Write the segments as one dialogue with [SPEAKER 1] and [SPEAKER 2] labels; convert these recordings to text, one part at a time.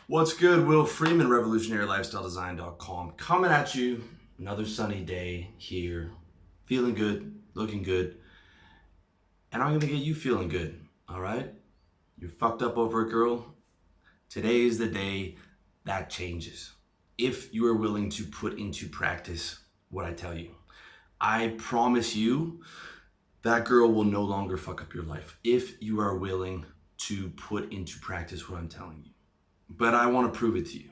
[SPEAKER 1] What's good? Will Freeman, RevolutionaryLifestyleDesign.com, coming at you. Another sunny day here. Feeling good, looking good, and I'm gonna get you feeling good, all right? You're fucked up over a girl. Today is the day that changes. If you are willing to put into practice what I tell you, I promise you that girl will no longer fuck up your life if you are willing to put into practice what I'm telling you. But I want to prove it to you.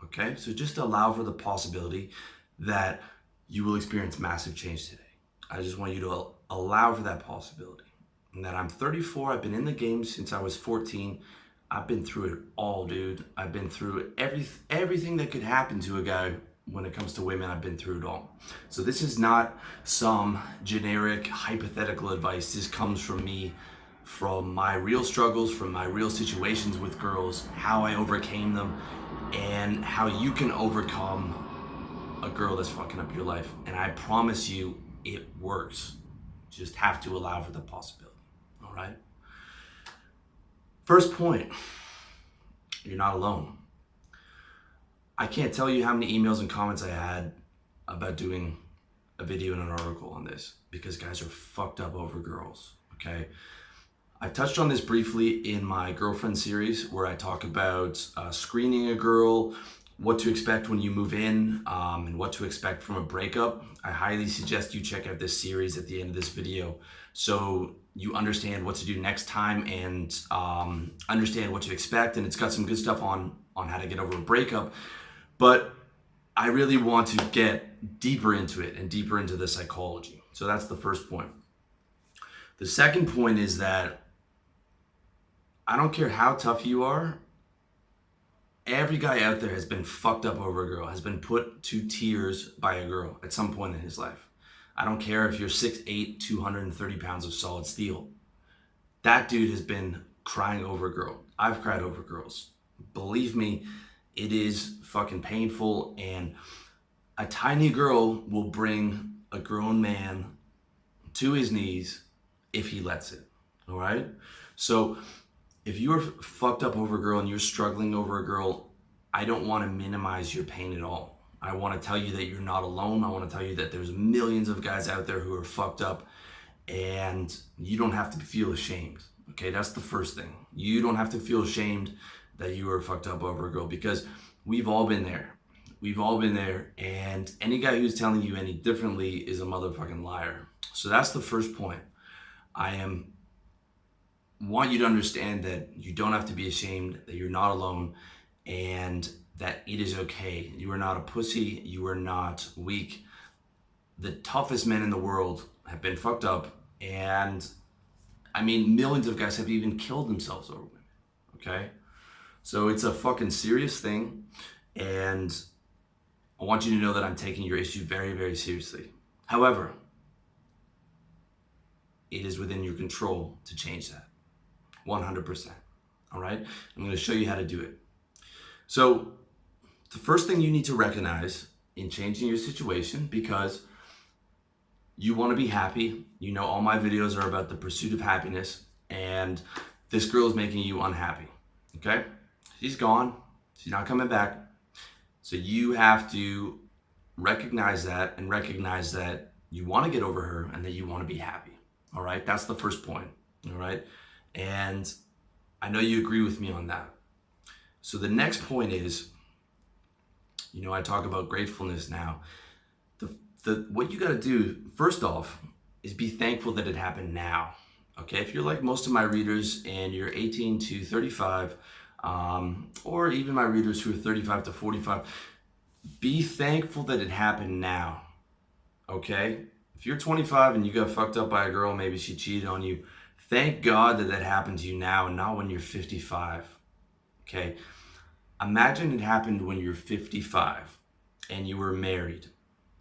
[SPEAKER 1] Okay? So just allow for the possibility that you will experience massive change today. I just want you to allow for that possibility. And that I'm 34, I've been in the game since I was 14. I've been through it all, dude. I've been through everything that could happen to a guy when it comes to women. I've been through it all. So this is not some generic hypothetical advice. This comes from me, from my real struggles, from my real situations with girls, how I overcame them, and how you can overcome a girl that's fucking up your life. And I promise you, it works. You just have to allow for the possibility. All right? First point, you're not alone. I can't tell you how many emails and comments I had about doing a video and an article on this because guys are fucked up over girls, okay? I touched on this briefly in my girlfriend series where I talk about screening a girl, what to expect when you move in, and what to expect from a breakup. I highly suggest you check out this series at the end of this video so you understand what to do next time and understand what to expect. And it's got some good stuff on how to get over a breakup. But I really want to get deeper into it and deeper into the psychology. So that's the first point. The second point is that I don't care how tough you are, every guy out there has been fucked up over a girl, has been put to tears by a girl at some point in his life. I don't care if you're 6'8", 230 pounds of solid steel. That dude has been crying over a girl. I've cried over girls. Believe me, it is fucking painful, and a tiny girl will bring a grown man to his knees if he lets it, all right? So if you're fucked up over a girl and you're struggling over a girl, I don't want to minimize your pain at all. I want to tell you that you're not alone. I want to tell you that there's millions of guys out there who are fucked up, and you don't have to feel ashamed. Okay, that's the first thing. You don't have to feel ashamed that you are fucked up over a girl because we've all been there. We've all been there, and any guy who's telling you any differently is a motherfucking liar. So that's the first point. Want you to understand that you don't have to be ashamed, that you're not alone, and that it is okay. You are not a pussy. You are not weak. The toughest men in the world have been fucked up, and I mean, millions of guys have even killed themselves over women, okay? So it's a fucking serious thing, and I want you to know that I'm taking your issue very, very seriously. However, it is within your control to change that. 100%. All right? I'm going to show you how to do it. So, the first thing you need to recognize in changing your situation, because you want to be happy, you know, all my videos are about the pursuit of happiness, and this girl is making you unhappy. Okay? She's gone. She's not coming back. So, you have to recognize that and recognize that you want to get over her and that you want to be happy. All right? That's the first point. All right? And I know you agree with me on that. So the next point is, you know, I talk about gratefulness now. What you got to do, first off, is be thankful that it happened now. Okay? If you're like most of my readers and you're 18 to 35, or even my readers who are 35 to 45, be thankful that it happened now. Okay? If you're 25 and you got fucked up by a girl, maybe she cheated on you, thank God that happened to you now and not when you're 55, okay? Imagine it happened when you're 55 and you were married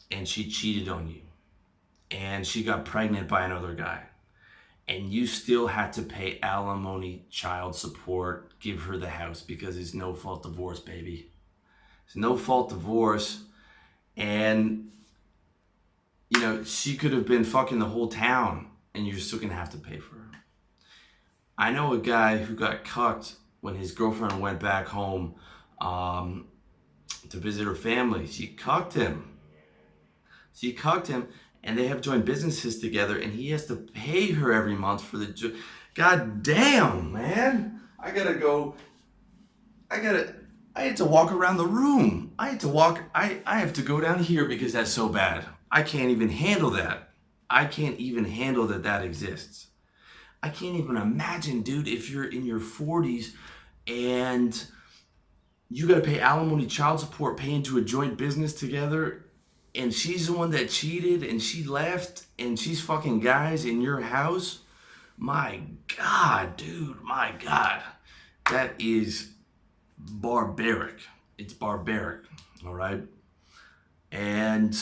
[SPEAKER 1] and she cheated on you and she got pregnant by another guy and you still had to pay alimony, child support, give her the house because it's no-fault divorce, baby. It's no-fault divorce, and, you know, she could have been fucking the whole town and you're still gonna have to pay for her. I know a guy who got cucked when his girlfriend went back home to visit her family. She cucked him. And they have joined businesses together, and he has to pay her every month for the. God damn, man! I gotta go. I had to walk around the room. I had to walk. I have to go down here because that's so bad. I can't even handle that. I can't even handle that that exists. I can't even imagine, dude, if you're in your 40s and you got to pay alimony, child support, pay into a joint business together, and she's the one that cheated and she left and she's fucking guys in your house. My God, dude, my God. That is barbaric. It's barbaric, all right? And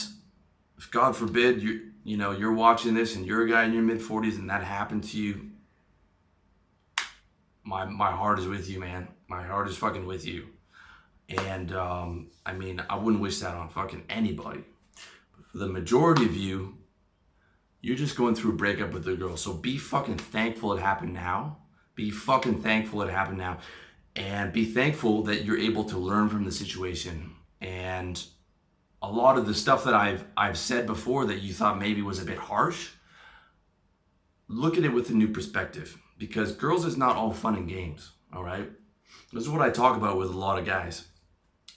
[SPEAKER 1] if God forbid you're watching this and you're a guy in your mid 40s and that happened to you, my heart is with you, man. My heart is fucking with you. And I mean, I wouldn't wish that on fucking anybody. But for the majority of you, you're just going through a breakup with a girl. So be fucking thankful it happened now. Be fucking thankful it happened now. And be thankful that you're able to learn from the situation. And a lot of the stuff that I've said before that you thought maybe was a bit harsh, look at it with a new perspective. Because girls is not all fun and games, all right? This is what I talk about with a lot of guys,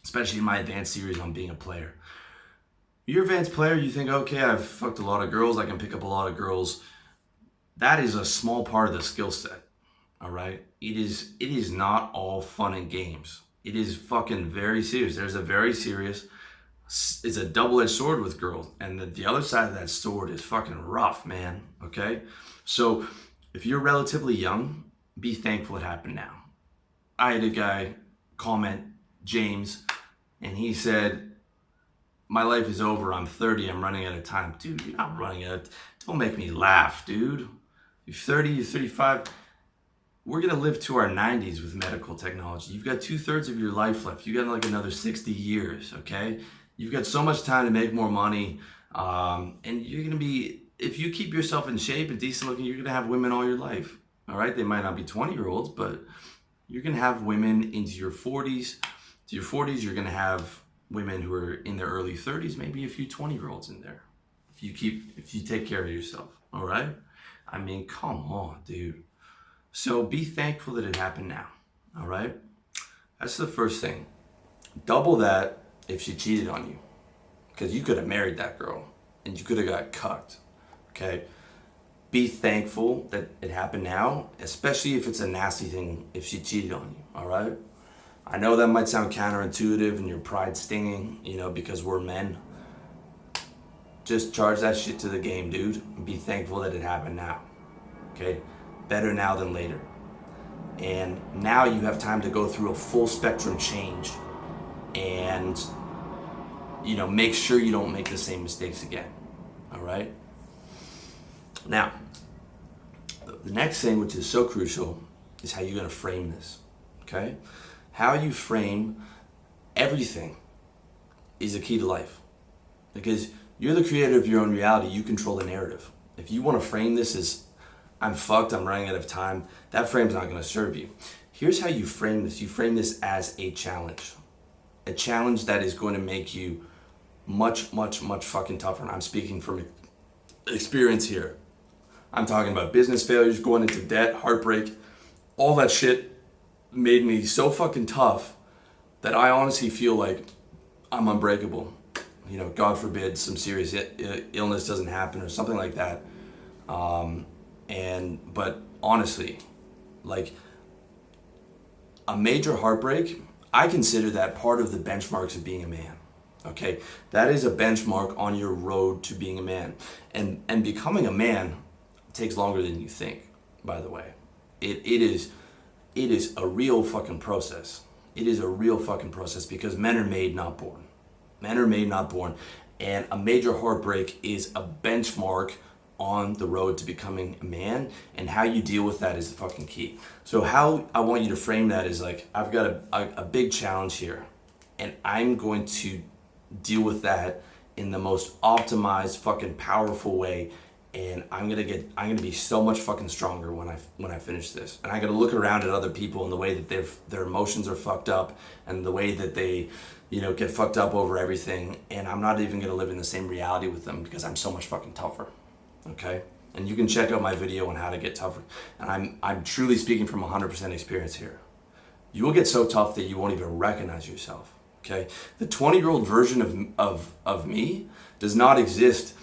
[SPEAKER 1] especially in my advanced series on being a player. You're an advanced player, you think, okay, I've fucked a lot of girls, I can pick up a lot of girls. That is a small part of the skill set, all right? It is not all fun and games. It is fucking very serious. There's a very serious, it's a double-edged sword with girls. And the other side of that sword is fucking rough, man, okay? So if you're relatively young, be thankful it happened now. I had a guy comment, James, and he said, my life is over, I'm 30, I'm running out of time. Dude, you're not running out. Don't make me laugh, dude. You're 30, you're 35. We're gonna live to our 90s with medical technology. You've got 2/3 of your life left. You got like another 60 years, okay? You've got so much time to make more money. And you're gonna be, if you keep yourself in shape and decent looking, you're gonna have women all your life, all right? They might not be 20-year-olds, but you're gonna have women into your 40s. To your 40s, you're gonna have women who are in their early 30s, maybe a few 20-year-olds in there. If you take care of yourself, all right? I mean, come on, dude. So be thankful that it happened now, all right? That's the first thing. Double that if she cheated on you, because you could have married that girl and you could have got cucked, okay? Be thankful that it happened now, especially if it's a nasty thing, if she cheated on you, all right? I know that might sound counterintuitive and your pride stinging, because we're men. Just charge that shit to the game, dude, and be thankful that it happened now, okay? Better now than later. And now you have time to go through a full spectrum change and, make sure you don't make the same mistakes again, all right? Now, the next thing, which is so crucial, is how you're gonna frame this, okay? How you frame everything is a key to life, because you're the creator of your own reality. You control the narrative. If you want to frame this as I'm fucked, I'm running out of time, that frame's not going to serve you. Here's how you frame this. You frame this as a challenge that is going to make you much, much, much fucking tougher. And I'm speaking from experience here. I'm talking about business failures, going into debt, heartbreak, all that shit made me so fucking tough that I honestly feel like I'm unbreakable. God forbid some serious illness doesn't happen or something like that. But honestly, like a major heartbreak, I consider that part of the benchmarks of being a man. Okay, that is a benchmark on your road to being a man, and becoming a man takes longer than you think. By the way, it is a real fucking process. It is a real fucking process because men are made, not born. Men are made, not born. And a major heartbreak is a benchmark on the road to becoming a man, and how you deal with that is the fucking key. So how I want you to frame that is like, I've got a big challenge here, and I'm going to deal with that in the most optimized fucking powerful way, and I'm gonna be so much fucking stronger when I finish this. And I gotta look around at other people and the way that their emotions are fucked up, and the way that they, get fucked up over everything. And I'm not even gonna live in the same reality with them because I'm so much fucking tougher. Okay? And you can check out my video on how to get tougher. And I'm truly speaking from 100% experience here. You will get so tough that you won't even recognize yourself. Okay? The 20-year-old version of me does not exist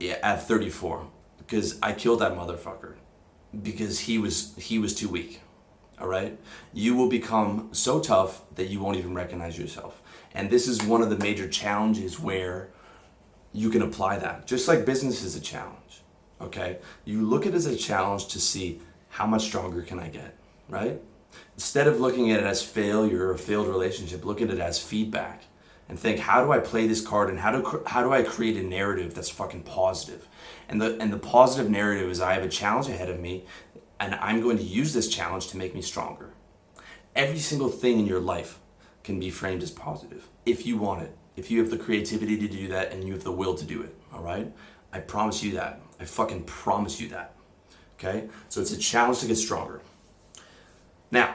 [SPEAKER 1] at 34, because I killed that motherfucker because he was too weak. All right? You will become so tough that you won't even recognize yourself. And this is one of the major challenges where you can apply that. Just like business is a challenge. Okay? You look at it as a challenge to see how much stronger can I get, right? Instead of looking at it as failure or a failed relationship, look at it as feedback. And think, how do I play this card, and how do I create a narrative that's fucking positive? And the positive narrative is, I have a challenge ahead of me, and I'm going to use this challenge to make me stronger. Every single thing in your life can be framed as positive if you want it, if you have the creativity to do that and you have the will to do it. All right? I promise you that. I fucking promise you that. Okay? So it's a challenge to get stronger. Now,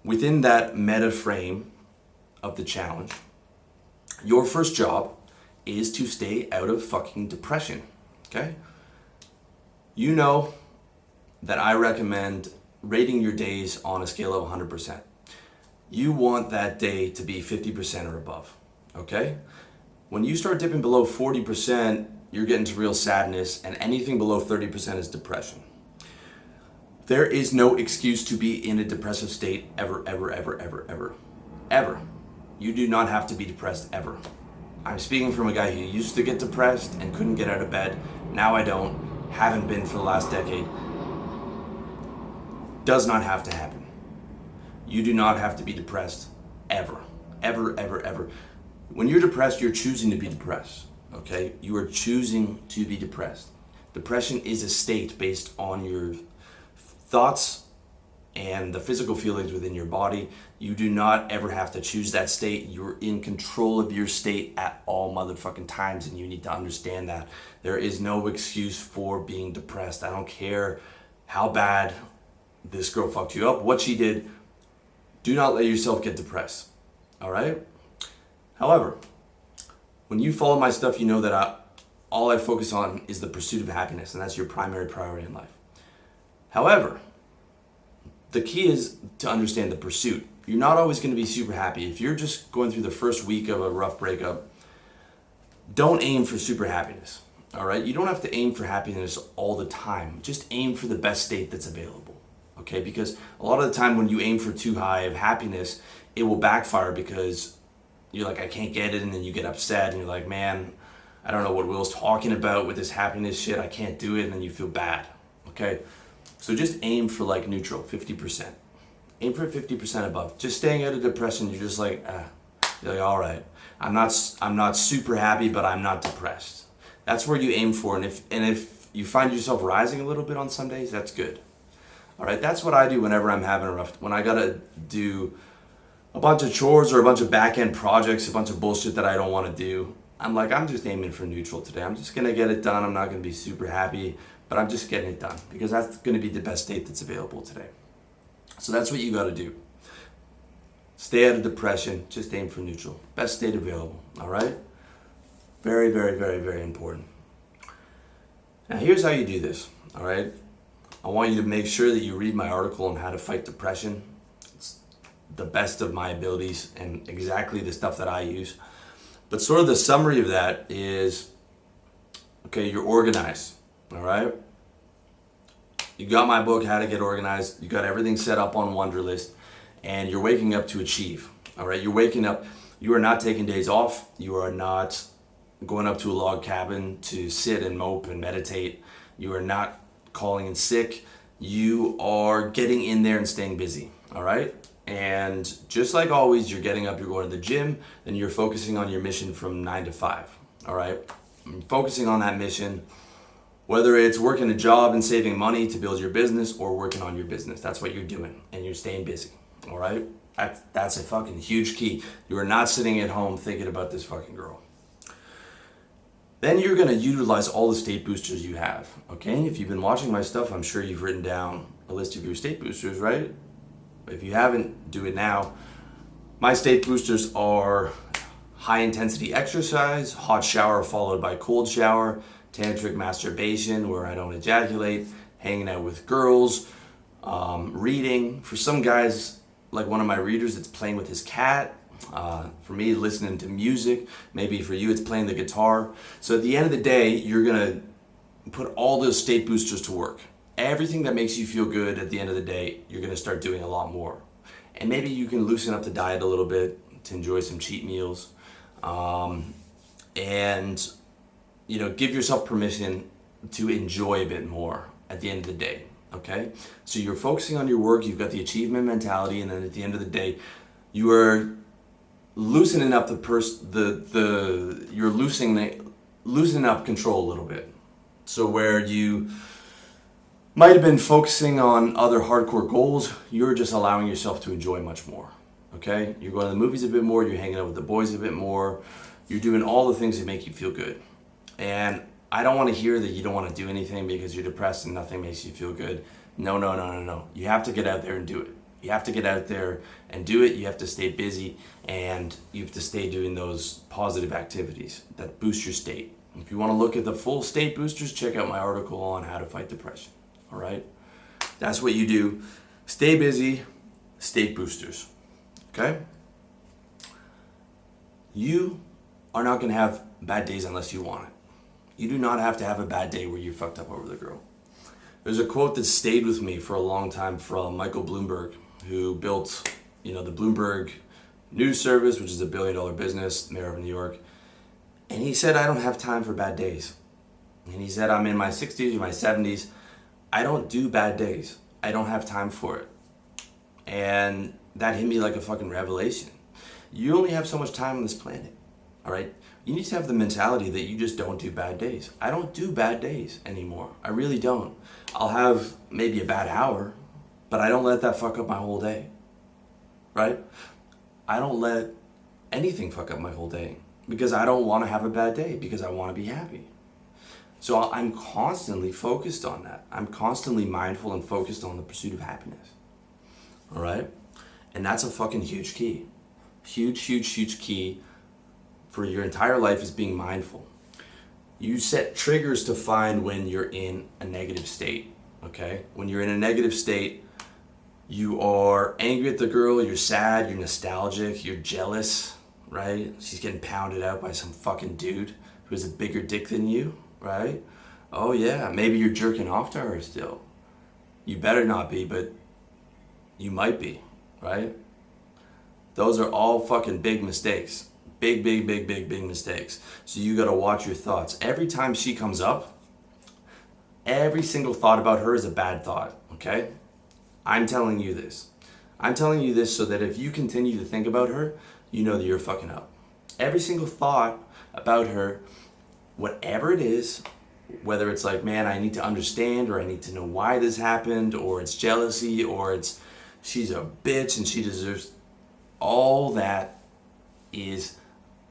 [SPEAKER 1] within that meta frame of the challenge, your first job is to stay out of fucking depression. Okay? You know that I recommend rating your days on a scale of 100%. You want that day to be 50% or above. Okay? When you start dipping below 40%, you're getting to real sadness, and anything below 30% is depression. There is no excuse to be in a depressive state ever, ever, ever, ever, ever, ever. You do not have to be depressed ever. I'm speaking from a guy who used to get depressed and couldn't get out of bed. Now I don't. Haven't been for the last decade. Does not have to happen. You do not have to be depressed ever. Ever, ever, ever. When you're depressed, you're choosing to be depressed. Okay? You are choosing to be depressed. Depression is a state based on your thoughts and the physical feelings within your body. You do not ever have to choose that state. You're in control of your state at all motherfucking times, and you need to understand that. There is no excuse for being depressed. I don't care how bad this girl fucked you up, what she did. Do not let yourself get depressed. All right? However, when you follow my stuff, you know that all I focus on is the pursuit of happiness, and that's your primary priority in life. However, the key is to understand the pursuit. You're not always going to be super happy. If you're just going through the first week of a rough breakup, don't aim for super happiness. All right? You don't have to aim for happiness all the time. Just aim for the best state that's available. Okay? Because a lot of the time when you aim for too high of happiness, it will backfire because you're like, I can't get it, and then you get upset and you're like, man, I don't know what Will's talking about with this happiness shit. I can't do it, and then you feel bad. Okay? So just aim for like neutral, 50%. Aim for 50% above. Just staying out of depression, you're just like, you're like, all right. I'm not super happy, but I'm not depressed. That's where you aim for. And if you find yourself rising a little bit on some days, that's good. All right, that's what I do whenever I'm having a rough, when I gotta do a bunch of chores or a bunch of back-end projects, a bunch of bullshit that I don't want to do. I'm like, I'm just aiming for neutral today. I'm just gonna get it done. I'm not gonna be super happy, but I'm just getting it done because that's gonna be the best state that's available today. So that's what you gotta do. Stay out of depression, just aim for neutral. Best state available, all right? Very, very, very, very important. Now here's how you do this, all right? I want you to make sure that you read my article on how to fight depression. It's the best of my abilities and exactly the stuff that I use. But sort of the summary of that is, okay, you're organized, all right? You got my book, How to Get Organized. You got everything set up on Wunderlist, and you're waking up to achieve, all right? You're waking up. You are not taking days off. You are not going up to a log cabin to sit and mope and meditate. You are not calling in sick. You are getting in there and staying busy, all right? And just like always, you're getting up, you're going to the gym, and you're focusing on your mission from 9 to 5, all right? And focusing on that mission, whether it's working a job and saving money to build your business or working on your business, that's what you're doing, and you're staying busy, all right? That's a fucking huge key. You are not sitting at home thinking about this fucking girl. Then you're going to utilize all the state boosters you have, okay? If you've been watching my stuff, I'm sure you've written down a list of your state boosters, right? If you haven't, do it now. My state boosters are high intensity exercise, hot shower followed by cold shower, tantric masturbation where I don't ejaculate, hanging out with girls, reading. For some guys, like one of my readers, it's playing with his cat. For me, listening to music. Maybe for you, it's playing the guitar. So at the end of the day, you're gonna put all those state boosters to work. Everything that makes you feel good at the end of the day, you're gonna start doing a lot more. And maybe you can loosen up the diet a little bit to enjoy some cheat meals. And, give yourself permission to enjoy a bit more at the end of the day, okay? So you're focusing on your work, you've got the achievement mentality, and then at the end of the day, you are loosening up you're loosening up control a little bit. So where you might have been focusing on other hardcore goals, you're just allowing yourself to enjoy much more. Okay? You're going to the movies a bit more, you're hanging out with the boys a bit more, you're doing all the things that make you feel good. And I don't want to hear that you don't want to do anything because you're depressed and nothing makes you feel good. No. You have to get out there and do it. You have to get out there and do it. You have to stay busy and you have to stay doing those positive activities that boost your state. If you want to look at the full state boosters, check out my article on how to fight depression. All right? That's what you do. Stay busy, state boosters. Okay? You are not going to have bad days unless you want it. You do not have to have a bad day where you're fucked up over the girl. There's a quote that stayed with me for a long time from Michael Bloomberg, who built, the Bloomberg News Service, which is $1 billion business, mayor of New York. And he said, I don't have time for bad days. And he said, I'm in my 60s or my 70s. I don't do bad days. I don't have time for it. And that hit me like a fucking revelation. You only have so much time on this planet, all right? You need to have the mentality that you just don't do bad days. I don't do bad days anymore. I really don't. I'll have maybe a bad hour, but I don't let that fuck up my whole day, right? I don't let anything fuck up my whole day because I don't want to have a bad day because I want to be happy. So I'm constantly focused on that. I'm constantly mindful and focused on the pursuit of happiness, all right? And that's a fucking huge key. Huge key for your entire life is being mindful. You set triggers to find when you're in a negative state, okay? When you're in a negative state, you are angry at the girl, you're sad, you're nostalgic, you're jealous, right? She's getting pounded out by some fucking dude who has a bigger dick than you, right? Oh yeah, maybe you're jerking off to her still. You better not be, but you might be, right? Those are all fucking big mistakes. Big mistakes. So you gotta watch your thoughts. Every time she comes up, every single thought about her is a bad thought, okay? I'm telling you this. I'm telling you this so that if you continue to think about her, you know that you're fucking up. Every single thought about her, whatever it is, whether it's like, man, I need to understand, or I need to know why this happened, or it's jealousy, or it's she's a bitch and she deserves, all that is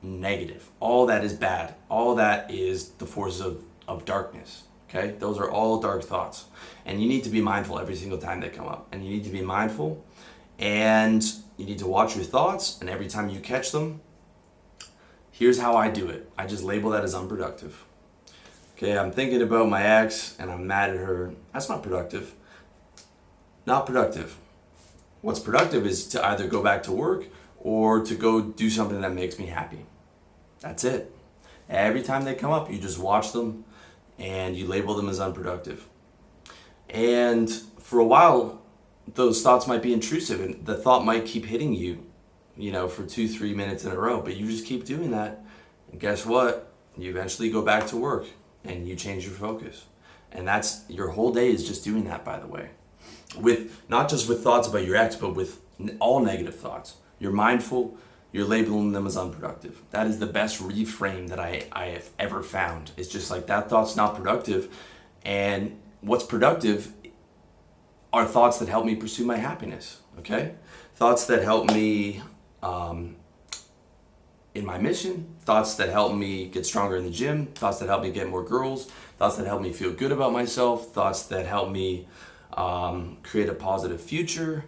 [SPEAKER 1] negative. All that is bad. All that is the forces of darkness. Okay? Those are all dark thoughts. And you need to be mindful every single time they come up. And you need to be mindful and you need to watch your thoughts, and every time you catch them, here's how I do it. I just label that as unproductive. Okay, I'm thinking about my ex and I'm mad at her. That's not productive. Not productive. What's productive is to either go back to work or to go do something that makes me happy. That's it. Every time they come up, you just watch them and you label them as unproductive. And for a while, those thoughts might be intrusive and the thought might keep hitting you, for 2-3 minutes in a row, but you just keep doing that. And guess what? You eventually go back to work and you change your focus. And that's, your whole day is just doing that, by the way. With, not just with thoughts about your ex, but with all negative thoughts. You're mindful, you're labeling them as unproductive. That is the best reframe that I have ever found. It's just like, that thought's not productive, and what's productive are thoughts that help me pursue my happiness, okay? Thoughts that help me in my mission, thoughts that help me get stronger in the gym, thoughts that help me get more girls, thoughts that help me feel good about myself, thoughts that help me create a positive future,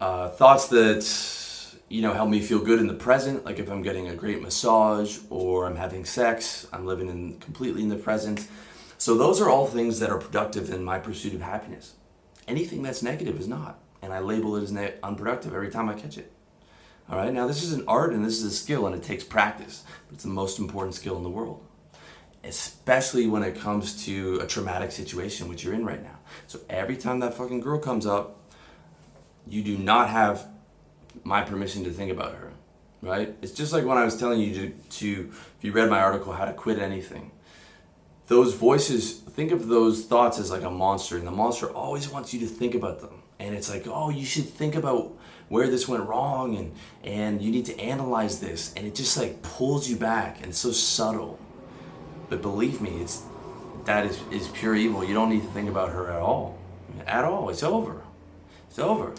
[SPEAKER 1] thoughts that help me feel good in the present, like if I'm getting a great massage or I'm having sex, I'm living completely in the present. So those are all things that are productive in my pursuit of happiness. Anything that's negative is not, and I label it as unproductive every time I catch it. All right, now this is an art and this is a skill and it takes practice, but it's the most important skill in the world, especially when it comes to a traumatic situation which you're in right now. So every time that fucking girl comes up, you do not have my permission to think about her, right? It's just like when I was telling you to if you read my article, How to Quit Anything, those voices, think of those thoughts as like a monster, and the monster always wants you to think about them. And it's like, oh, you should think about where this went wrong, and you need to analyze this, and it just like pulls you back, and it's so subtle. But believe me, that is pure evil. You don't need to think about her at all. At all. It's over. It's over.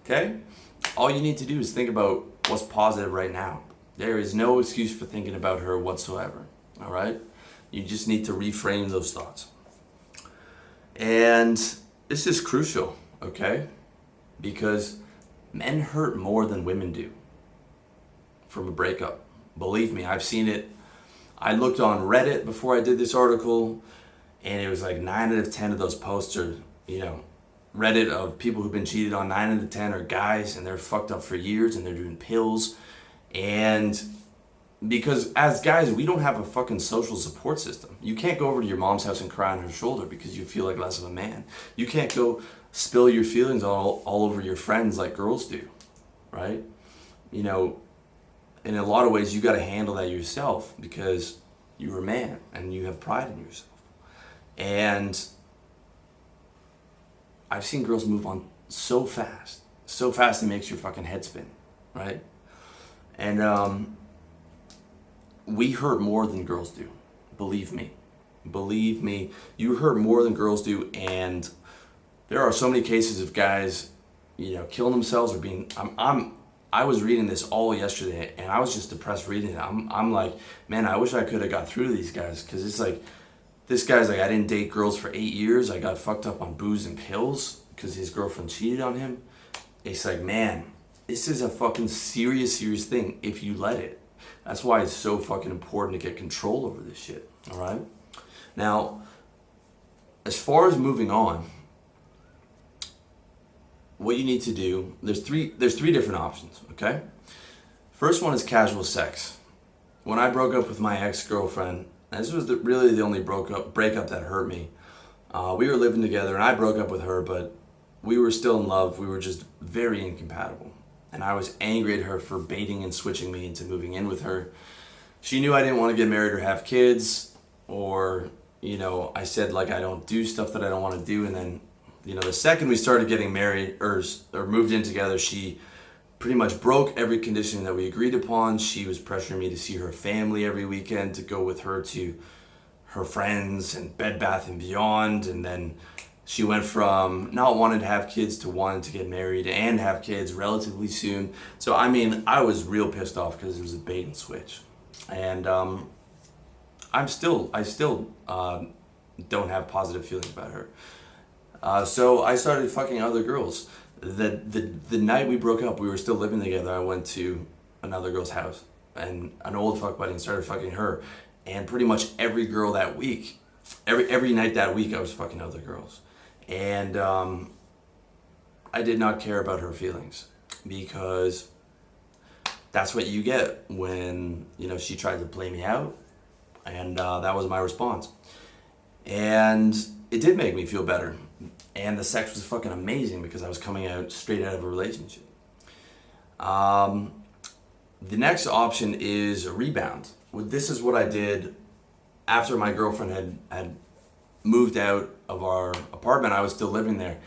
[SPEAKER 1] Okay? All you need to do is think about what's positive right now. There is no excuse for thinking about her whatsoever. All right? You just need to reframe those thoughts. And this is crucial, okay? Because men hurt more than women do from a breakup. Believe me, I've seen it. I looked on Reddit before I did this article, and it was like 9 out of 10 of those posts are, Reddit of people who've been cheated on, 9 out of 10 are guys, and they're fucked up for years, and they're doing pills. And because as guys, we don't have a fucking social support system. You can't go over to your mom's house and cry on her shoulder because you feel like less of a man. You can't go spill your feelings all over your friends like girls do, right? In a lot of ways, you got to handle that yourself because you're a man and you have pride in yourself. And I've seen girls move on so fast it makes your fucking head spin, right? And we hurt more than girls do. Believe me, you hurt more than girls do. And there are so many cases of guys, killing themselves or being. I was reading this all yesterday, and I was just depressed reading it. I'm like, man, I wish I could have got through to these guys, because it's like, this guy's like, I didn't date girls for 8 years. I got fucked up on booze and pills because his girlfriend cheated on him. It's like, man, this is a fucking serious thing if you let it. That's why it's so fucking important to get control over this shit, all right? Now, as far as moving on, what you need to do, there's three different options, okay? First one is casual sex. When I broke up with my ex-girlfriend, and this was really the only breakup that hurt me. We were living together, and I broke up with her, but we were still in love. We were just very incompatible. And I was angry at her for baiting and switching me into moving in with her. She knew I didn't want to get married or have kids, or, I said, like, I don't do stuff that I don't want to do. And then, the second we started getting married or moved in together, she pretty much broke every condition that we agreed upon. She was pressuring me to see her family every weekend, to go with her to her friends and Bed Bath & Beyond. And then she went from not wanting to have kids to wanting to get married and have kids relatively soon. So, I was real pissed off because it was a bait and switch. And I still don't have positive feelings about her. So I started fucking other girls. The night we broke up, we were still living together. I went to another girl's house and an old fuck buddy and started fucking her. And pretty much every girl that week, every night that week, I was fucking other girls. And I did not care about her feelings, because that's what you get when, she tried to play me out. And that was my response. And it did make me feel better. And the sex was fucking amazing because I was coming out straight out of a relationship. The next option is a rebound. This is what I did after my girlfriend had moved out of our apartment. I was still living there.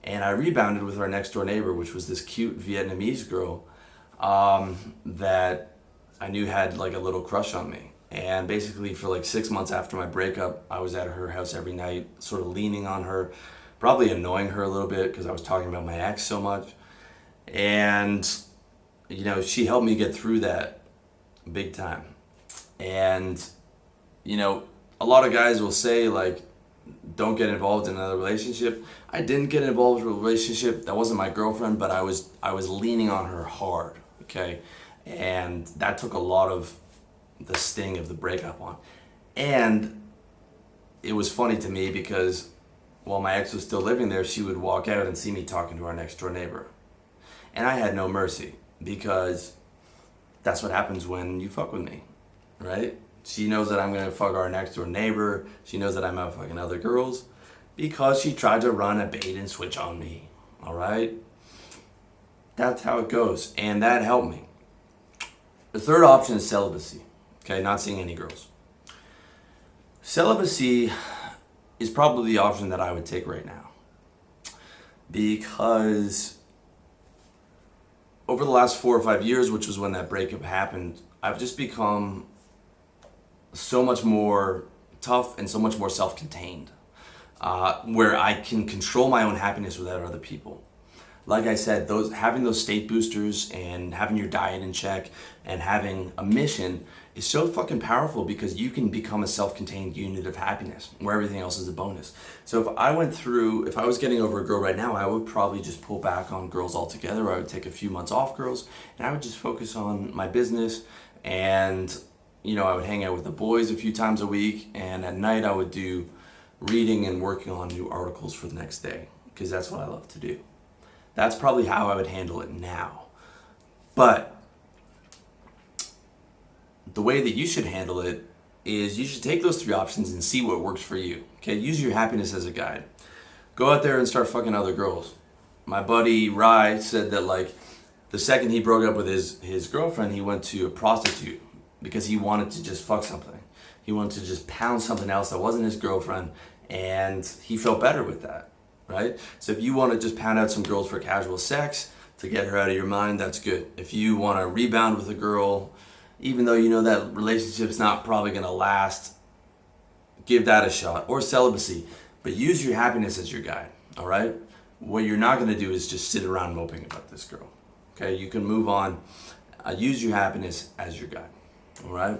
[SPEAKER 1] And I rebounded with our next door neighbor, which was this cute Vietnamese girl that I knew had like a little crush on me. And basically for like 6 months after my breakup, I was at her house every night, sort of leaning on her, probably annoying her a little bit because I was talking about my ex so much. And, she helped me get through that big time. And, you know, a lot of guys will say, like, don't get involved in another relationship. I didn't get involved in a relationship. That wasn't my girlfriend, but I was leaning on her hard, okay? And that took a lot of the sting of the breakup on. And it was funny to me because while my ex was still living there, she would walk out and see me talking to our next door neighbor. And I had no mercy because that's what happens when you fuck with me, right? She knows that I'm gonna fuck our next door neighbor. She knows that I'm out fucking other girls because she tried to run a bait and switch on me, all right? That's how it goes, and that helped me. The third option is celibacy, okay? Not seeing any girls. Celibacy is probably the option that I would take right now because over the last 4 or 5 years, which was when that breakup happened, I've just become so much more tough and so much more self-contained, where I can control my own happiness without other people. Like I said, having those state boosters and having your diet in check and having a mission is so fucking powerful because you can become a self-contained unit of happiness where everything else is a bonus. So if I was getting over a girl right now, I would probably just pull back on girls altogether. I would take a few months off girls and I would just focus on my business, and you know, I would hang out with the boys a few times a week, and at night I would do reading and working on new articles for the next day because that's what I love to do. That's probably how I would handle it now. But the way that you should handle it is you should take those 3 options and see what works for you. Okay, use your happiness as a guide. Go out there and start fucking other girls. My buddy Rye said that, like, the second he broke up with his girlfriend, he went to a prostitute because he wanted to just fuck something. He wanted to just pound something else that wasn't his girlfriend, and he felt better with that, right? So if you want to just pound out some girls for casual sex to get her out of your mind, that's good. If you want to rebound with a girl, even though you know that relationship's not probably going to last, give that a shot. Or celibacy. But use your happiness as your guide, all right? What you're not going to do is just sit around moping about this girl, okay? You can move on. Use your happiness as your guide, all right?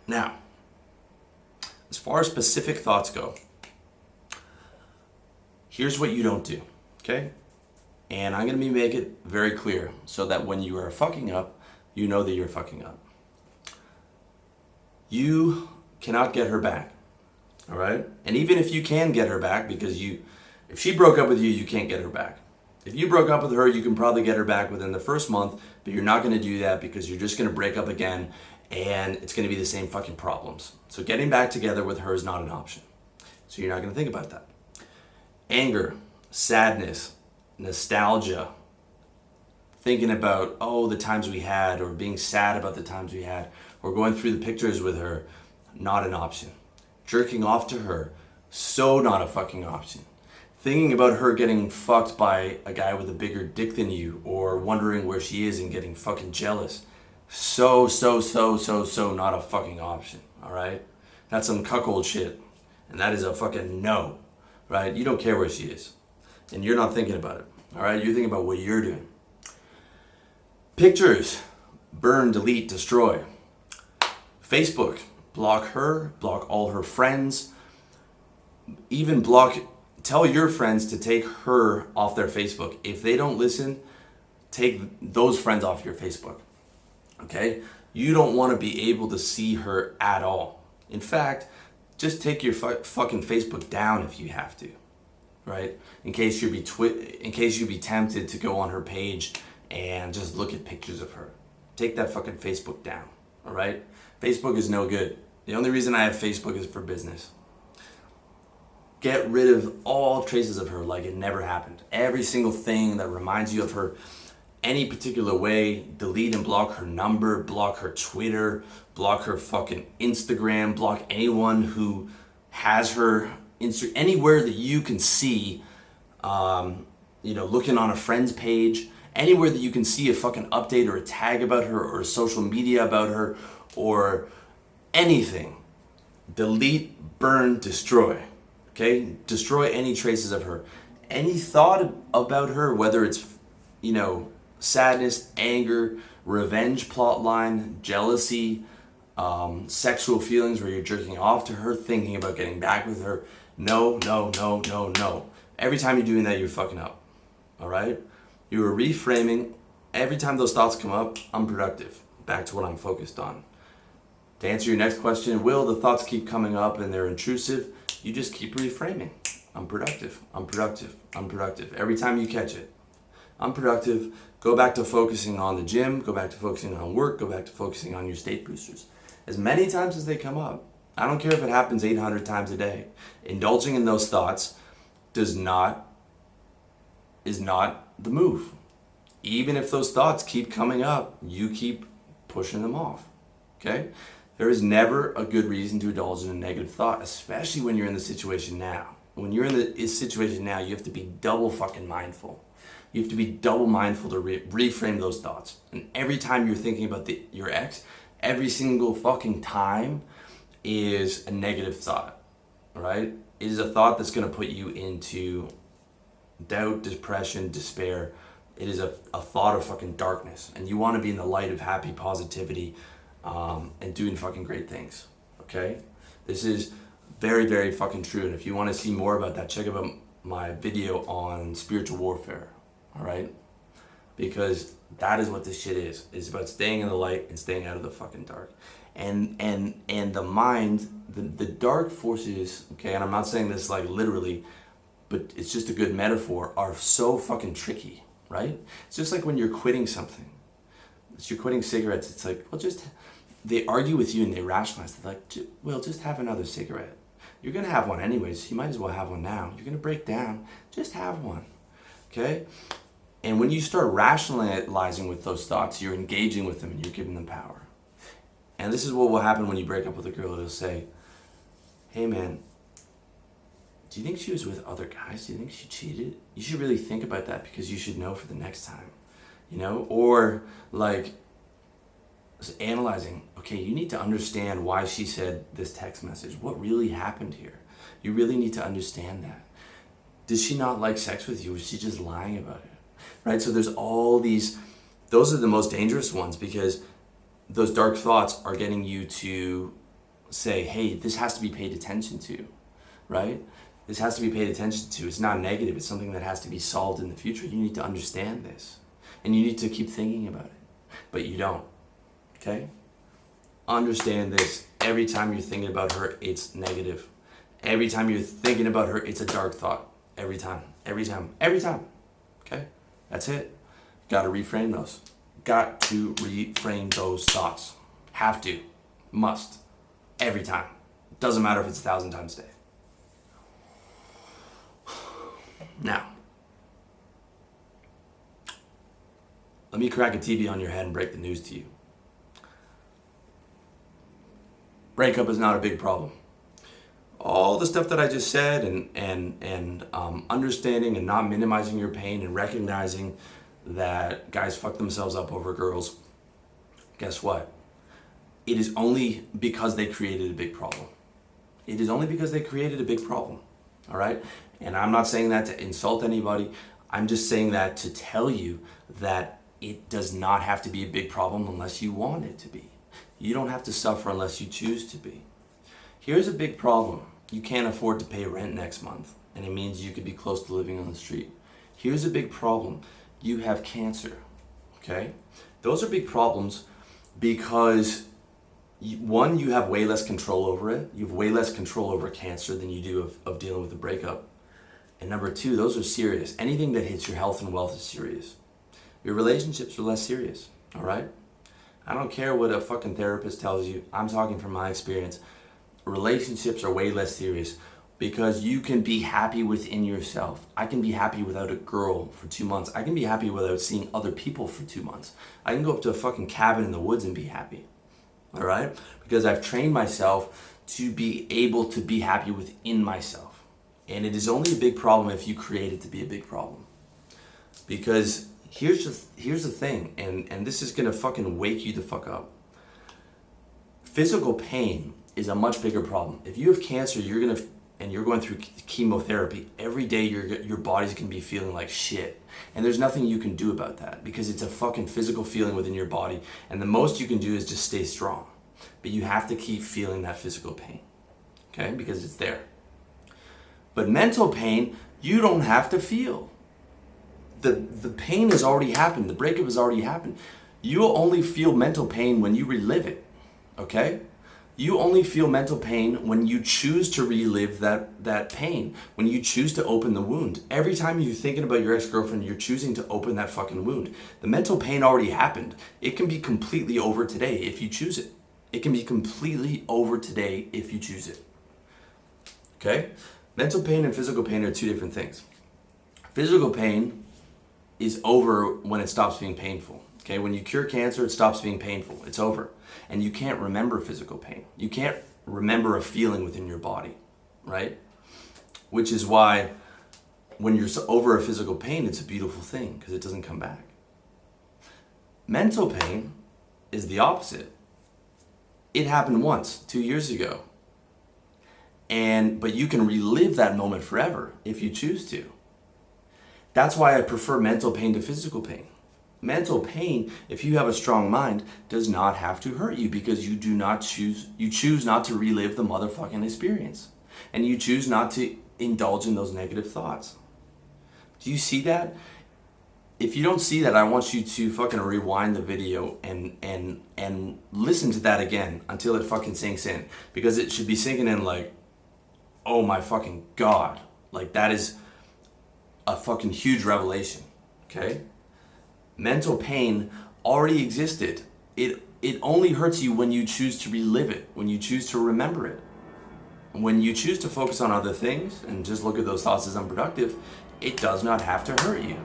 [SPEAKER 1] Now, as far as specific thoughts go, here's what you don't do, okay? And I'm going to make it very clear so that when you are fucking up, you know that you're fucking up. You cannot get her back, all right? And even if you can get her back, because if she broke up with you, you can't get her back. If you broke up with her, you can probably get her back within the first month, but you're not going to do that because you're just going to break up again and it's going to be the same fucking problems. So getting back together with her is not an option. So you're not going to think about that. Anger, sadness, nostalgia, thinking about, oh, the times we had, or being sad about the times we had, or going through the pictures with her, not an option. Jerking off to her, so not a fucking option. Thinking about her getting fucked by a guy with a bigger dick than you, or wondering where she is and getting fucking jealous, so not a fucking option, all right? That's some cuckold shit, and that is a fucking no, right? You don't care where she is, and you're not thinking about it, all right? You're thinking about what you're doing. Pictures, burn, delete, destroy. Facebook, block her, block all her friends, even tell your friends to take her off their Facebook. If they don't listen, take those friends off your Facebook, okay? You don't want to be able to see her at all. In fact, just take your fucking Facebook down if you have to, right? In case you'd be tempted to go on her page and just look at pictures of her. Take that fucking Facebook down, all right? Facebook is no good. The only reason I have Facebook is for business. Get rid of all traces of her like it never happened. Every single thing that reminds you of her any particular way, delete and block her number, block her Twitter, block her fucking Instagram, block anyone who has her anywhere that you can see, looking on a friend's page, anywhere that you can see a fucking update or a tag about her or a social media about her or anything. Delete, burn, destroy. Okay? Destroy any traces of her. Any thought about her, whether it's, sadness, anger, revenge plotline, jealousy, sexual feelings where you're jerking off to her, thinking about getting back with her. No, no, no, no, no. Every time you're doing that, you're fucking up. All right? You are reframing. Every time those thoughts come up, I'm productive. Back to what I'm focused on. To answer your next question, will the thoughts keep coming up and they're intrusive? You just keep reframing. I'm productive. I'm productive. I'm productive. Every time you catch it, I'm productive. Go back to focusing on the gym. Go back to focusing on work. Go back to focusing on your state boosters. As many times as they come up. I don't care if it happens 800 times a day. Indulging in those thoughts is not the move. Even if those thoughts keep coming up, you keep pushing them off. Okay? There is never a good reason to indulge in a negative thought, especially when you're in the situation now. When you're in the situation now, you have to be double fucking mindful. You have to be double mindful to reframe those thoughts. And every time you're thinking about your ex, every single fucking time is a negative thought, right? It is a thought that's going to put you into doubt, depression, despair. It is a thought of fucking darkness. And you want to be in the light of happy positivity and doing fucking great things, okay? This is very, very fucking true. And if you want to see more about that, check out my video on spiritual warfare, all right? Because that is what this shit is. It's about staying in the light and staying out of the fucking dark. And the mind, the dark forces, okay, and I'm not saying this like literally, but it's just a good metaphor, are so fucking tricky, right? It's just like when you're quitting something. You're quitting cigarettes, it's like, well, they argue with you and they rationalize. They're like, well, just have another cigarette. You're going to have one anyways, you might as well have one now. You're going to break down, just have one, okay? And when you start rationalizing with those thoughts, you're engaging with them and you're giving them power. And this is what will happen when you break up with a girl. It'll say, hey man, do you think she was with other guys? Do you think she cheated? You should really think about that because you should know for the next time, you know? Or like analyzing, okay, you need to understand why she said this text message. What really happened here? You really need to understand that. Did she not like sex with you? Was she just lying about it? Right? So there's all these, those are the most dangerous ones because those dark thoughts are getting you to say, hey, this has to be paid attention to, right? This has to be paid attention to. It's not negative. It's something that has to be solved in the future. You need to understand this. And you need to keep thinking about it. But you don't, okay? Understand this. Every time you're thinking about her, it's negative. Every time you're thinking about her, it's a dark thought. Every time, every time, every time, okay? That's it. Got to reframe those. Got to reframe those thoughts. Have to. Must. Every time. Doesn't matter if it's 1,000 times a day. Now, let me crack a TV on your head and break the news to you. Breakup is not a big problem. All the stuff that I just said and understanding and not minimizing your pain and recognizing that guys fuck themselves up over girls, guess what? It is only because they created a big problem. It is only because they created a big problem, all right? And I'm not saying that to insult anybody. I'm just saying that to tell you that it does not have to be a big problem unless you want it to be. You don't have to suffer unless you choose to be. Here's a big problem. You can't afford to pay rent next month, and it means you could be close to living on the street. Here's a big problem. You have cancer, okay? Those are big problems because, one, you have way less control over it. You have way less control over cancer than you do of dealing with a breakup. And number two, those are serious. Anything that hits your health and wealth is serious. Your relationships are less serious, all right? I don't care what a fucking therapist tells you. I'm talking from my experience. Relationships are way less serious because you can be happy within yourself. I can be happy without a girl for 2 months. I can be happy without seeing other people for 2 months. I can go up to a fucking cabin in the woods and be happy, all right? Because I've trained myself to be able to be happy within myself. And it is only a big problem if you create it to be a big problem. Because here's the thing, and this is gonna fucking wake you the fuck up. Physical pain is a much bigger problem. If you have cancer, and you're going through chemotherapy, every day your body's going to be feeling like shit. And there's nothing you can do about that because it's a fucking physical feeling within your body. And the most you can do is just stay strong. But you have to keep feeling that physical pain, okay? Because it's there. But mental pain, you don't have to feel. The pain has already happened. The breakup has already happened. You'll only feel mental pain when you relive it, okay? You only feel mental pain when you choose to relive that pain, when you choose to open the wound. Every time you're thinking about your ex-girlfriend, you're choosing to open that fucking wound. The mental pain already happened. It can be completely over today if you choose it. It can be completely over today if you choose it, okay? Mental pain and physical pain are two different things. Physical pain is over when it stops being painful. Okay, when you cure cancer, it stops being painful. It's over. And you can't remember physical pain. You can't remember a feeling within your body, right? Which is why when you're over a physical pain, it's a beautiful thing because it doesn't come back. Mental pain is the opposite. It happened once, 2 years ago. But you can relive that moment forever if you choose to. That's why I prefer mental pain to physical pain. Mental pain, if you have a strong mind, does not have to hurt you because you choose not to relive the motherfucking experience. And you choose not to indulge in those negative thoughts. Do you see that? If you don't see that, I want you to fucking rewind the video and listen to that again until it fucking sinks in. Because it should be sinking in like, oh my fucking God. Like that is a fucking huge revelation, okay? Mental pain already existed. It only hurts you when you choose to relive it, when you choose to remember it. When you choose to focus on other things and just look at those thoughts as unproductive, it does not have to hurt you.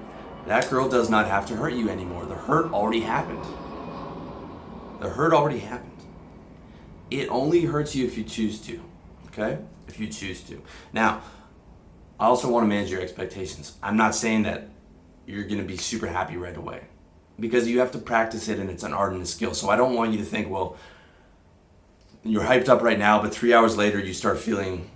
[SPEAKER 1] That girl does not have to hurt you anymore. The hurt already happened. The hurt already happened. It only hurts you if you choose to, okay? If you choose to. Now, I also want to manage your expectations. I'm not saying that you're going to be super happy right away because you have to practice it and it's an art and a skill. So I don't want you to think, well, you're hyped up right now, but 3 hours later you start feeling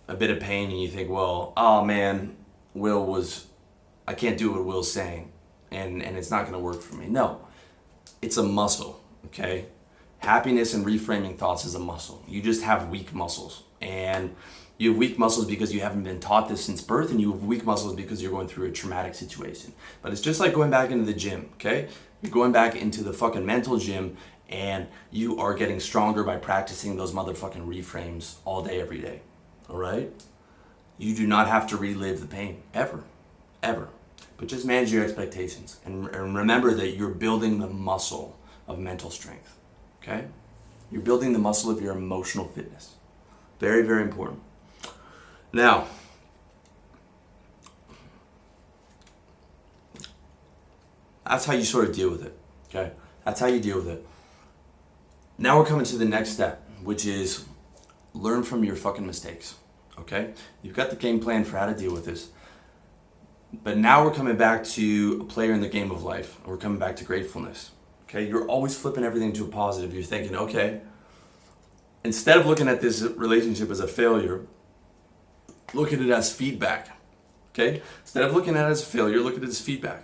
[SPEAKER 1] a bit of pain and you think, well, oh man, I can't do what Will's saying and it's not going to work for me. No, it's a muscle, okay? Happiness and reframing thoughts is a muscle. You just have weak muscles. And you have weak muscles because you haven't been taught this since birth, and you have weak muscles because you're going through a traumatic situation. But it's just like going back into the gym, okay? You're going back into the fucking mental gym, and you are getting stronger by practicing those motherfucking reframes all day, every day, all right? You do not have to relive the pain, ever, ever. But just manage your expectations, and remember that you're building the muscle of mental strength, okay? You're building the muscle of your emotional fitness. Very, very important. Now, that's how you sort of deal with it, okay? That's how you deal with it. Now we're coming to the next step, which is learn from your fucking mistakes, okay? You've got the game plan for how to deal with this. But now we're coming back to a player in the game of life. And we're coming back to gratefulness, okay? You're always flipping everything to a positive. You're thinking, okay, instead of looking at this relationship as a failure, look at it as feedback, okay? Instead of looking at it as a failure, look at it as feedback.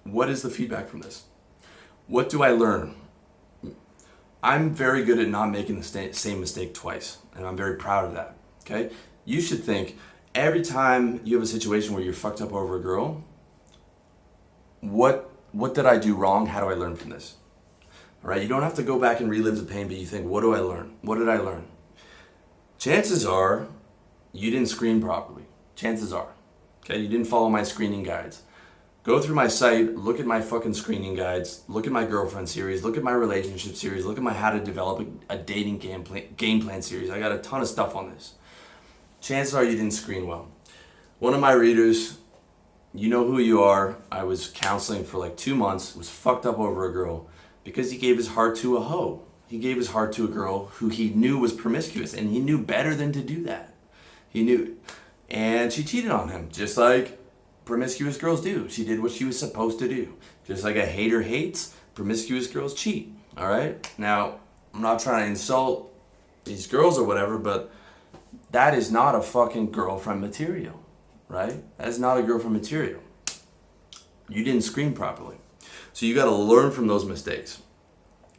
[SPEAKER 1] What is the feedback from this? What do I learn? I'm very good at not making the same mistake twice, and I'm very proud of that, okay? You should think, every time you have a situation where you're fucked up over a girl, what did I do wrong? How do I learn from this? All right, you don't have to go back and relive the pain, but you think, what do I learn? What did I learn? Chances are you didn't screen properly. Chances are. Okay, you didn't follow my screening guides. Go through my site, look at my fucking screening guides, look at my girlfriend series, look at my relationship series, look at my how to develop a dating game plan series. I got a ton of stuff on this. Chances are you didn't screen well. One of my readers, you know who you are, I was counseling for like 2 months, was fucked up over a girl because he gave his heart to a hoe. He gave his heart to a girl who he knew was promiscuous, and he knew better than to do that. He knew. And she cheated on him, just like promiscuous girls do. She did what she was supposed to do. Just like a hater hates, promiscuous girls cheat. All right? Now, I'm not trying to insult these girls or whatever, but that is not a fucking girlfriend material, right? That is not a girlfriend material. You didn't screen properly. So you got to learn from those mistakes,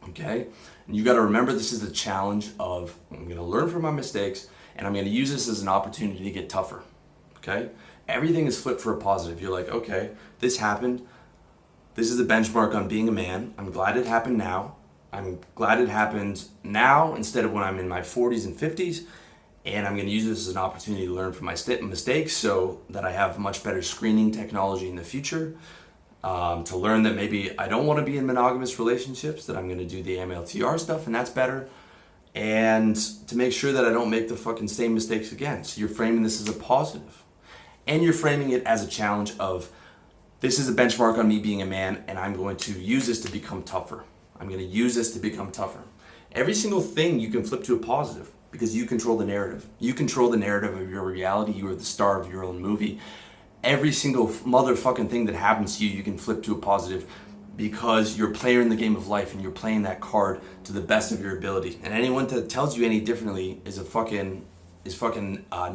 [SPEAKER 1] okay? And you got to remember this is the challenge of, I'm going to learn from my mistakes and I'm going to use this as an opportunity to get tougher, okay? Everything is flipped for a positive. You're like, okay, this happened. This is the benchmark on being a man. I'm glad it happened now. I'm glad it happened now instead of when I'm in my 40s and 50s. And I'm going to use this as an opportunity to learn from my mistakes so that I have much better screening technology in the future. To learn that maybe I don't want to be in monogamous relationships, that I'm going to do the MLTR stuff and that's better. And to make sure that I don't make the fucking same mistakes again. So you're framing this as a positive. And you're framing it as a challenge of, this is a benchmark on me being a man and I'm going to use this to become tougher. I'm going to use this to become tougher. Every single thing you can flip to a positive because you control the narrative. You control the narrative of your reality. You are the star of your own movie. Every single motherfucking thing that happens to you, you can flip to a positive because you're a player in the game of life and you're playing that card to the best of your ability. And anyone that tells you any differently is fucking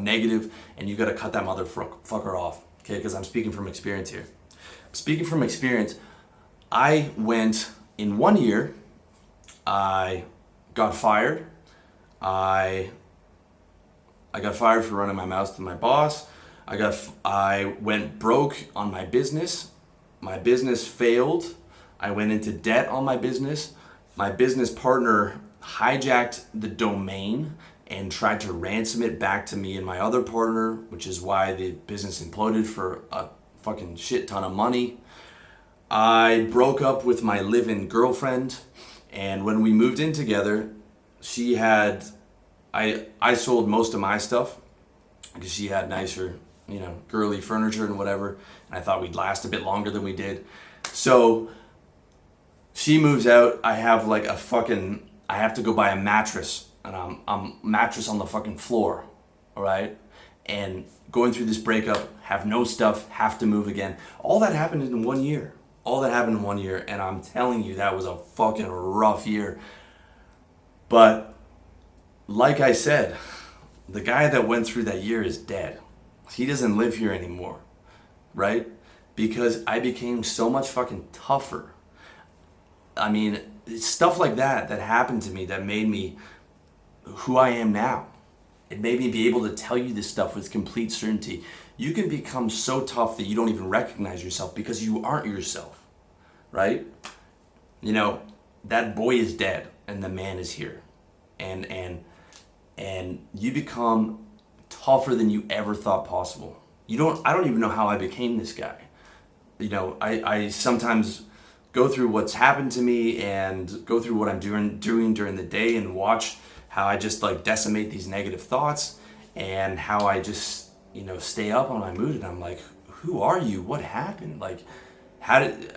[SPEAKER 1] negative, and you got to cut that motherfucker off. Okay, because I'm speaking from experience here. Speaking from experience, I went in 1 year. I got fired. I got fired for running my mouth to my boss. I went broke on my business. My business failed. I went into debt on my business. My business partner hijacked the domain and tried to ransom it back to me and my other partner, which is why the business imploded for a fucking shit ton of money. I broke up with my live-in girlfriend, and when we moved in together, I sold most of my stuff because she had nicer, girly furniture and whatever, and I thought we'd last a bit longer than we did. So she moves out. I have I have to go buy a mattress, and I'm mattress on the fucking floor, all right? And going through this breakup, have no stuff, have to move again. All that happened in 1 year. And I'm telling you, that was a fucking rough year. But like I said, the guy that went through that year is dead. He doesn't live here anymore, right? Because I became so much fucking tougher. I mean, stuff like that happened to me that made me who I am now. It made me be able to tell you this stuff with complete certainty. You can become so tough that you don't even recognize yourself because you aren't yourself, right? That boy is dead and the man is here. And you become tougher than you ever thought possible. I don't even know how I became this guy. I sometimes go through what's happened to me and go through what I'm doing during the day and watch how I just decimate these negative thoughts and how I just, stay up on my mood, and I'm like, who are you? What happened? How did,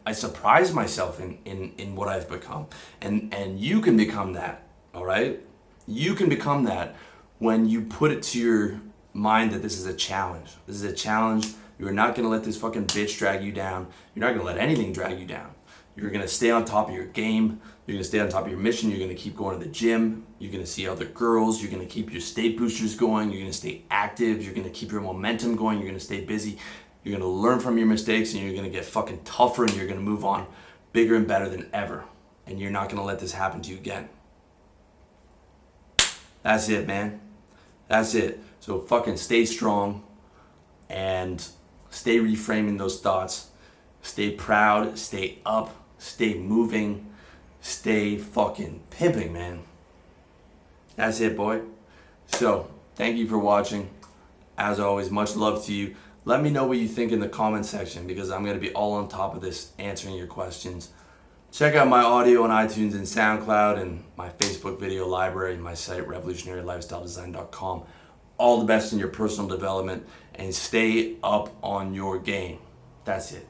[SPEAKER 1] I surprise myself in what I've become. And you can become that, all right? You can become that when you put it to your mind that this is a challenge. This is a challenge. You're not going to let this fucking bitch drag you down. You're not going to let anything drag you down. You're going to stay on top of your game. You're going to stay on top of your mission. You're going to keep going to the gym. You're going to see other girls. You're going to keep your state boosters going. You're going to stay active. You're going to keep your momentum going. You're going to stay busy. You're going to learn from your mistakes, and you're going to get fucking tougher, and you're going to move on bigger and better than ever. And you're not going to let this happen to you again. That's it, man. That's it. So fucking stay strong and stay reframing those thoughts. Stay proud, stay up, stay moving, stay fucking pimping, man. That's it, boy. So, thank you for watching. As always, much love to you. Let me know what you think in the comment section because I'm going to be all on top of this answering your questions. Check out my audio on iTunes and SoundCloud and my Facebook video library and my site, revolutionarylifestyledesign.com. All the best in your personal development and stay up on your game. That's it.